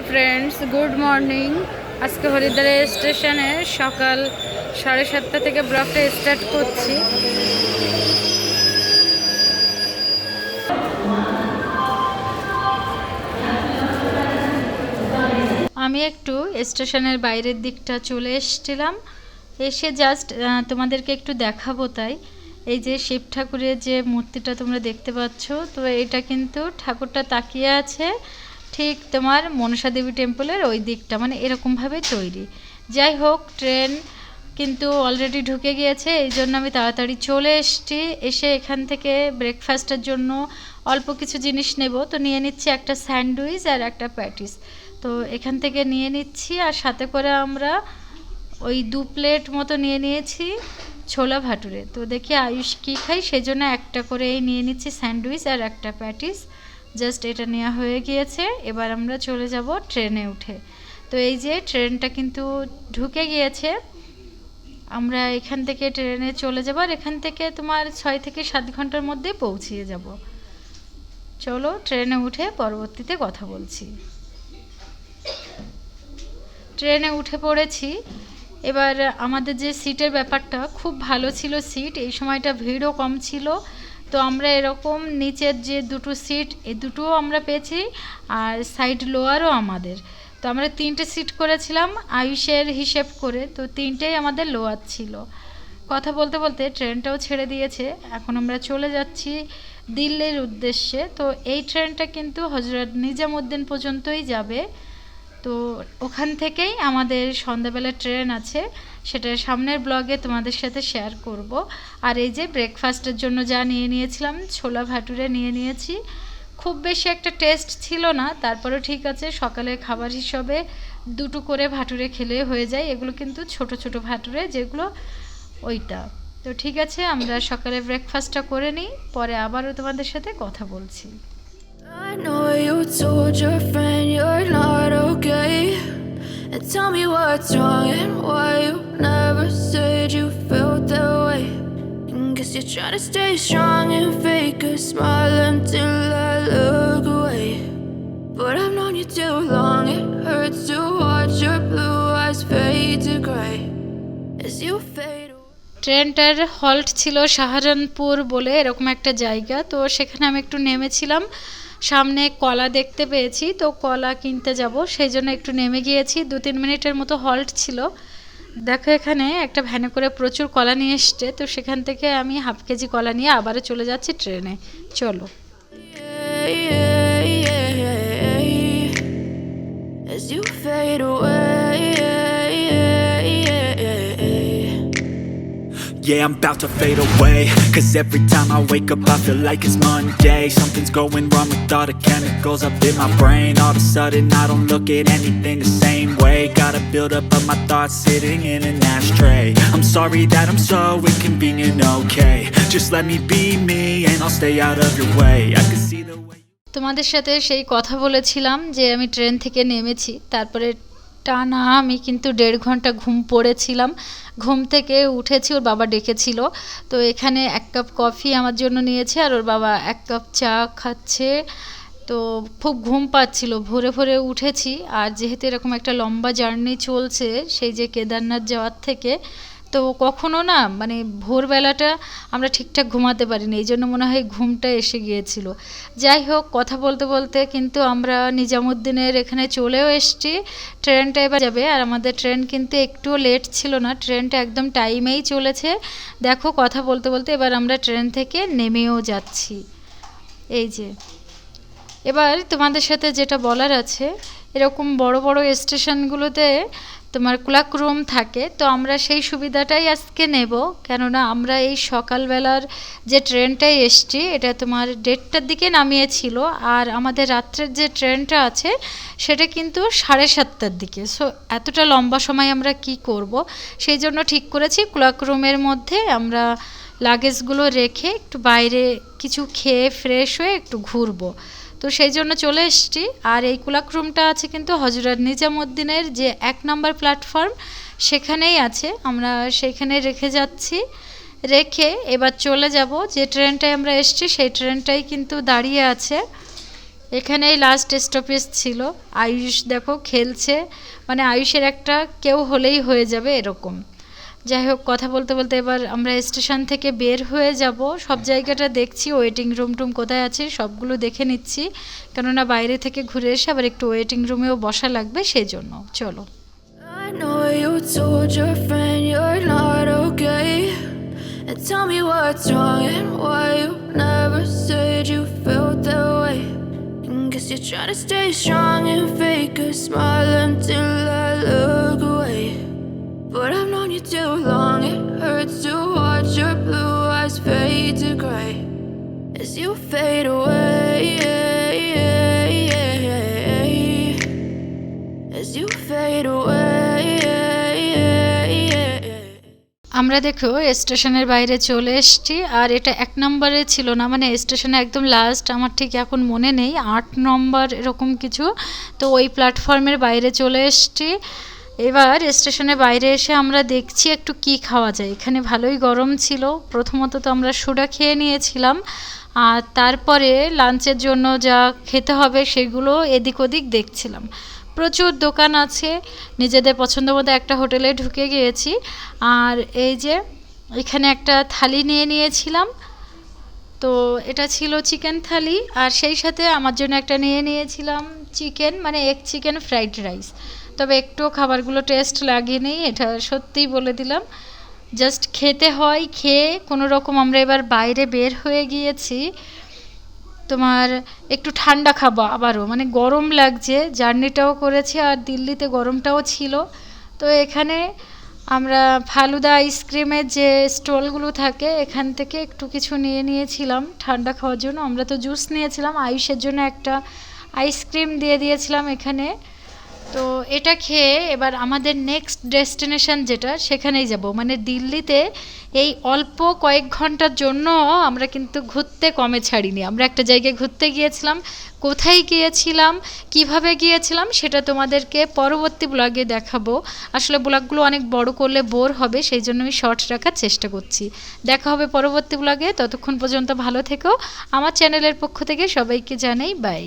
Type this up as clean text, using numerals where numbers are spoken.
Friends good morning. आज के हरिद्वार स्टेशने सकाल 7:30 থেকে ব্লগটা স্টার্ট করছি। আমি একটু স্টেশনের বাইরের দিকটা চলে এসেছিলাম, এসে জাস্ট তোমাদেরকে একটু দেখাবো। তাই এই যে শিব ঠাকুরের যে মূর্তিটা তোমরা দেখতে পাচ্ছ, তো এটা কিন্তু ঠাকুরটা তাকিয়ে আছে ঠিক তোমার মনসা দেবী টেম্পলের ওই দিকটা, মানে এরকমভাবে তৈরি। যাই হোক, ট্রেন কিন্তু অলরেডি ঢুকে গিয়েছে, এই জন্য আমি তাড়াতাড়ি চলে এসেছি। এসে এখান থেকে ব্রেকফাস্টের জন্য অল্প কিছু জিনিস নেব, তো নিয়ে নিচ্ছি একটা স্যান্ডউইচ আর একটা প্যাটিস। তো এখান থেকে নিয়ে নিচ্ছি, আর সাথে করে আমরা ওই 2 প্লেট মতো নিয়ে নিয়েছি ছোলা ভাটুরে। তো দেখি আয়ুষ কী খাই, সেজন্য একটা করেই নিয়ে নিচ্ছি স্যান্ডউইচ আর একটা প্যাটিস। জাস্ট এটা নেওয়া হয়ে গিয়েছে, এবার আমরা চলে যাব ট্রেনে উঠে। তো এই যে ট্রেনটা কিন্তু ঢুকে গিয়েছে, আমরা এখান থেকে ট্রেনে চলে যাব, আর এখান থেকে তোমার 6 থেকে 7 ঘন্টার মধ্যে পৌঁছিয়ে যাব। চলো ট্রেনে উঠে পরবর্তীতে কথা বলছি। ট্রেনে উঠে পড়েছি। এবার আমাদের যে সিটের ব্যাপারটা খুব ভালো ছিল, সিট এই সময়টা ভিড়ও কম ছিল। তো আমরা এরকম নিচের যে দুটো সিট, এই দুটোও আমরা পেয়েছি, আর সাইড লোয়ারও আমাদের। তো আমরা 3টে সিট করেছিলাম আয়ুষের হিসেব করে, তো 3টেই আমাদের লোয়ার ছিল। কথা বলতে বলতে ট্রেনটাও ছেড়ে দিয়েছে, এখন আমরা চলে যাচ্ছি দিল্লির উদ্দেশ্যে। তো এই ট্রেনটা কিন্তু হজরত নিজামুদ্দিন পর্যন্তই যাবে। তো ওখান থেকেই আমাদের সন্ধ্যাবেলা ট্রেন আছে, সেটা সামনের ব্লগে তোমাদের সাথে শেয়ার করব। আর এই যে ব্রেকফাস্টের জন্য যা নিয়ে নিয়েছিলাম, ছোলা ভাটুরে নিয়ে নিয়েছি। খুব বেশি একটা টেস্ট ছিল না, তারপরেও ঠিক আছে, সকালে খাবার হিসাবে 2টো করে ভাটুরে খেলে হয়ে যায়। এগুলো কিন্তু ছোট ছোট ভাটুরে, যেগুলো ওইটা। তো ঠিক আছে, আমরা সকালে ব্রেকফাস্টটা করে নিই, পরে আবারও তোমাদের সাথে কথা বলছি। I know you told your friend you're not okay, and tell me what's wrong and why you never said you felt that way. And guess you're trying to stay strong and fake a smile until I look away. But I've known you too long, it hurts to watch your blue eyes fade to gray as you fade away. ট্রেনটার halt ছিল সাহারানপুর বলে এরকম একটা জায়গা, তো সেখানে আমি একটু নেমেছিলাম। সামনে কলা দেখতে পেয়েছি, তো কলা কিনতে যাব, সেই জন্য একটু নেমে গিয়েছি। 2-3 মিনিটের মতো হল্ট ছিল। দেখো এখানে একটা ভ্যানে করে প্রচুর কলা নিয়ে এসছে, তো সেখান থেকে আমি হাফ কেজি কলা নিয়ে আবারও চলে যাচ্ছি ট্রেনে। চলো। As you fade away, yeah, I'm about to fade away. Cause every time I wake up I feel like it's Monday. Something's going wrong with all the chemicals up in my brain. All of a sudden I don't look at anything the same way. Got a build up of my thoughts sitting in an ashtray. I'm sorry that I'm so inconvenient, okay. Just let me be me and I'll stay out of your way. I can see the way. তোমাদের সাথে সেই কথা বলেছিলাম যে আমি train থেকে নেমেছি, তারপরে টানা আমি কিন্তু 1.5 ঘন্টা ঘুম পড়েছিলাম। ঘুম থেকে উঠেছি, ওর বাবা ডেকেছিল, তো এখানে 1 কাপ কফি আমার জন্য নিয়েছে, আর ওর বাবা 1 কাপ চা খাচ্ছে। তো খুব ঘুম পাচ্ছিল, ভোরে ভোরে উঠেছি। আর যেহেতু এরকম একটা লম্বা জার্নি চলছে সেই যে কেদারনাথ যাওয়ার থেকে, তো কখনো না মানে ভোরবেলাটা আমরা ঠিকঠাক ঘুমাতে পারিনি, এই জন্য মনে হয় ঘুমটা এসে গিয়েছিল। যাই হোক, কথা বলতে বলতে কিন্তু আমরা নিজামুদ্দিনের এখানে চলেও এসেছি। ট্রেনটা এবার যাবে, আর আমাদের ট্রেন কিন্তু একটুও লেট ছিল না, ট্রেনটা একদম টাইমেই চলেছে। দেখো কথা বলতে বলতে এবার আমরা ট্রেন থেকে নেমেও যাচ্ছি। এই যে এবার তোমাদের সাথে যেটা বলার আছে, এরকম বড় বড় স্টেশনগুলোতে তোমার ক্লাক রুম থাকে, তো আমরা সেই সুবিধাটাই আজকে নেব। কেননা আমরা এই সকালবেলার যে ট্রেনটাই এসছি, এটা তোমার 1:30টার দিকে নামিয়েছিল, আর আমাদের রাত্রের যে ট্রেনটা আছে সেটা কিন্তু 7:30টার দিকে। সো এতটা লম্বা সময় আমরা কি করব, সেই জন্য ঠিক করেছি ক্লাক রুমের মধ্যে আমরা লাগেজগুলো রেখে একটু বাইরে কিছু খেয়ে ফ্রেশ হয়ে একটু ঘুরবো। তো সেই জন্য চলে এসেছি। আর এই কুলাক রুমটা আছে কিন্তু হজরত নিজামুদ্দিনের যে 1 নম্বর প্ল্যাটফর্ম, সেখানেই আছে। আমরা সেইখানে রেখে যাচ্ছি, রেখে এবার চলে যাব যে ট্রেনটায় আমরা এসেছি সেই ট্রেনটাই কিন্তু দাঁড়িয়ে আছে। এখানেই লাস্ট স্টপেজ ছিল। আয়ুষ দেখো খেলছে, মানে আয়ুষের একটা কেউ হলেই হয়ে যাবে এরকম। যাই হোক, কথা বলতে বলতে এবার আমরা স্টেশন থেকে বের হয়ে যাব। সব জায়গাটা দেখছি, ওয়েটিং রুম টুম কোথায় আছে সবগুলো দেখে নিচ্ছি, কেননা বাইরে থেকে ঘুরে এসে আবার একটু ওয়েটিং রুমেও বসা লাগবে, সেই জন্য চলো। I know you told your friend you're not okay, and tell me what's wrong and why you never said you felt that way. And guess you're trying to stay strong and fake a smile until I look away. But I've known you too long, it hurts to watch your blue eyes fade to gray as you fade away, as you fade away. আমরা দেখো স্টেশনের বাইরে চলে এসেছি, আর এটা 1 নম্বরে ছিল না, মানে স্টেশনে একদম লাস্ট, আমার ঠিক এখন মনে নেই 8 নম্বর এরকম কিছু। তো ওই প্ল্যাটফর্মের বাইরে চলে এসেছি। এবার স্টেশনের বাইরে এসে আমরা দেখছি একটু কি খাওয়া যায়। এখানে ভালোই গরম ছিল, প্রথমত তো আমরা সোডা খেয়ে নিয়েছিলাম, আর তারপরে লাঞ্চের জন্য যা খেতে হবে সেগুলো এদিক ওদিক দেখছিলাম। প্রচুর দোকান আছে, নিজেদের পছন্দ মতো একটা হোটেলে ঢুকে গিয়েছি। আর এই যে এখানে একটা থালি নিয়ে নিয়েছিলাম, তো এটা ছিল চিকেন থালি, আর সেই সাথে আমার জন্য একটা নিয়ে নিয়েছিলাম চিকেন, মানে এগ চিকেন ফ্রাইড রাইস। তবে একটু খাবারগুলো টেস্ট লাগেনি, এটা সত্যিই বলে দিলাম। জাস্ট খেতে হয়, খেয়ে কোনো রকম আমরা এবার বাইরে বের হয়ে গিয়েছি। তোমার একটু ঠান্ডা খাবো আবারও, মানে গরম লাগছে, জার্নিটাও করেছি আর দিল্লিতে গরমটাও ছিল। তো এখানে আমরা ফালুদা আইসক্রিমের যে স্টলগুলো থাকে এখান থেকে একটু কিছু নিয়ে নিয়েছিলাম ঠান্ডা খাওয়ার জন্য। আমরা তো জুস নিয়েছিলাম, আয়ুষের জন্য একটা আইসক্রিম দিয়ে দিয়েছিলাম এখানে। তো এটা খেয়ে এবার আমাদের নেক্সট ডেস্টিনেশন যেটা সেখানেই যাব, মানে দিল্লিতে এই অল্প কয়েক ঘন্টার জন্য আমরা কিন্তু ঘুরতে কমে ছাড়িনি। আমরা একটা জায়গায় ঘুরতে গিয়েছিলাম, কোথায় গিয়েছিলাম, কিভাবে গিয়েছিলাম সেটা তোমাদেরকে পরবর্তী ব্লগে দেখাবো। আসলে ব্লগগুলো অনেক বড় করলে বোর হবে, সেই জন্য আমি শর্ট রাখার চেষ্টা করছি। দেখা হবে পরবর্তী ব্লগে, ততক্ষণ পর্যন্ত ভালো থেকো। আমার চ্যানেলের পক্ষ থেকে সবাইকে জানাই বাই।